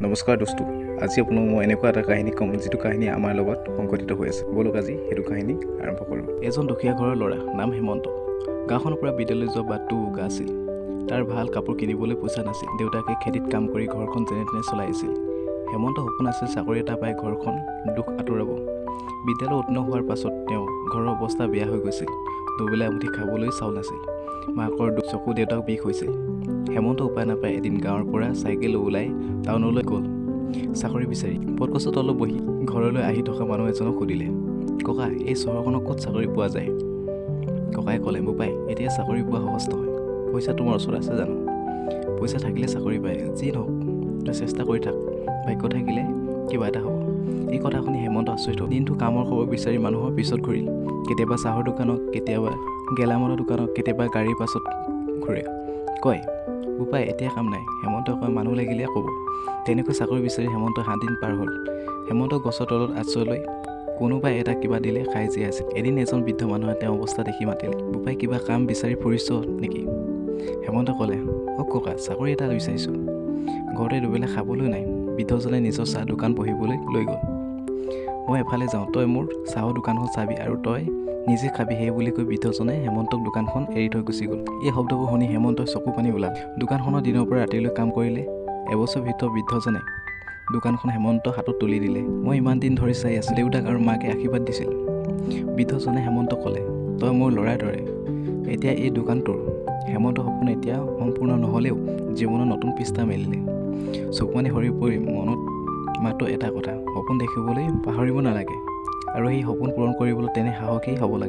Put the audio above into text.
নমস্কাৰ দোস্তো, আজি আপোনাক মই এনেকুৱা এটা কাহিনী ক'ম যিটো কাহিনী আমাৰ লগত সংঘটিত হৈ আছে। বলক আজি সেইটো কাহিনী আৰম্ভ কৰোঁ। এজন দুখীয়া ঘৰৰ ল'ৰা নাম হেমন্ত। গাঁওখনৰ পৰা বিদ্যালয় যোৱা বাটটো উকা আছিল। তাৰ ভাল কাপোৰ কিনিবলৈ পইচা নাছিল। দেউতাকে খেতিত কাম কৰি ঘৰখন যেনে তেনে চলাই আছিল। হেমন্ত সপোন আছিল চাকৰি এটা পাই ঘৰখন দুখ আঁতৰাব। বিদ্যালয় উত্তীৰ্ণ হোৱাৰ পাছত তেওঁ ঘৰৰ অৱস্থা বেয়া হৈ গৈছিল। দুবেলা এমুঠি খাবলৈ চাউল নাছিল। মাকৰ দুখ চকু দেউতাক বিষ হৈছিল। হেমন্ত উপায় নাপায় এদিন গাঁৱৰ পৰা চাইকেল ওলাই টাউনলৈ গ'ল চাকৰি বিচাৰি। বটগছৰ তলত বহি ঘৰলৈ আহি থকা মানুহ এজনক সুধিলে, ককা, এই চহৰখনত ক'ত চাকৰি পোৱা যায়? ককাই ক'লে, বোপাই, এতিয়া চাকৰি পোৱা সহজ নহয়। পইচা তোমাৰ ওচৰত আছে জানো? পইচা থাকিলে চাকৰি পায়, যি নহওক তই চেষ্টা কৰি থাক, ভাগ্য থাকিলে কিবা এটা হ'ব। এই কথা শুনি হেমন্ত আচৰিত হ'ল। দিনটো কামৰ খবৰ বিচাৰি মানুহৰ পিছত ঘূৰিল। কেতিয়াবা চাহৰ দোকানত, কেতিয়াবা গেলামালৰ দোকানত, কেতিয়াবা গাড়ীৰ পাছত ঘূৰে। কয়, বোপাই, এতিয়া কাম নাই। হেমন্তই কয়, মানুহ লাগিলে ক'ব। তেনেকৈ চাকৰি বিচাৰি হেমন্ত 7 দিন পাৰ হ'ল। হেমন্ত গছৰ তলত আশ্ৰয় লৈ কোনোবাই এটা কিবা দিলে খাই জীয়াই আছিল। এদিন এজন বৃদ্ধ মানুহে তেওঁৰ অৱস্থা দেখি মাতিলে, বোপাই, কিবা কাম বিচাৰি ফুৰিছ নেকি? হেমন্তই ক'লে, অ ককা, চাকৰি এটা বিচাৰিছোঁ। ঘৰতে দুবেলা খাবলৈ নাই। বৃদ্ধজনে নিজৰ চাহ দোকান বহিবলৈ লৈ গ'ল। মই এফালে যাওঁ, তই মোৰ চাহৰ দোকানখন চাবি আৰু তই নিজে খাবি, সেই বুলি কৈ বৃদ্ধজনে হেমন্তক দোকানখন এৰি থৈ গুচি গ'ল। এই শব্দবোৰ শুনি হেমন্তৰ চকু পানী ওলাল। দোকানখনৰ দিনৰ পৰা ৰাতিলৈ কাম কৰিলে। এবছৰ ভিতৰত বৃদ্ধজনে দোকানখন হেমন্তৰ হাতত তুলি দিলে। মই ইমান দিন ধৰি চাই আছোঁ। দেউতাক আৰু মাকে আশীৰ্বাদ দিছিল। বৃদ্ধজনে হেমন্তক ক'লে, তই মোৰ ল'ৰাৰ দৰে, এতিয়া এই দোকান তোৰ। হেমন্তৰ সপোন এতিয়া সম্পূৰ্ণ নহ'লেও জীৱনৰ নতুন পৃষ্ঠা মেলিলে। চকুপানী সৰি পৰি মনত মাত্ৰ এটা কথা, সপোন দেখিবলৈ পাহৰিব নালাগে আৰু সেই সপোন পূৰণ কৰিবলৈ তেনে সাহসী হ'ব লাগে।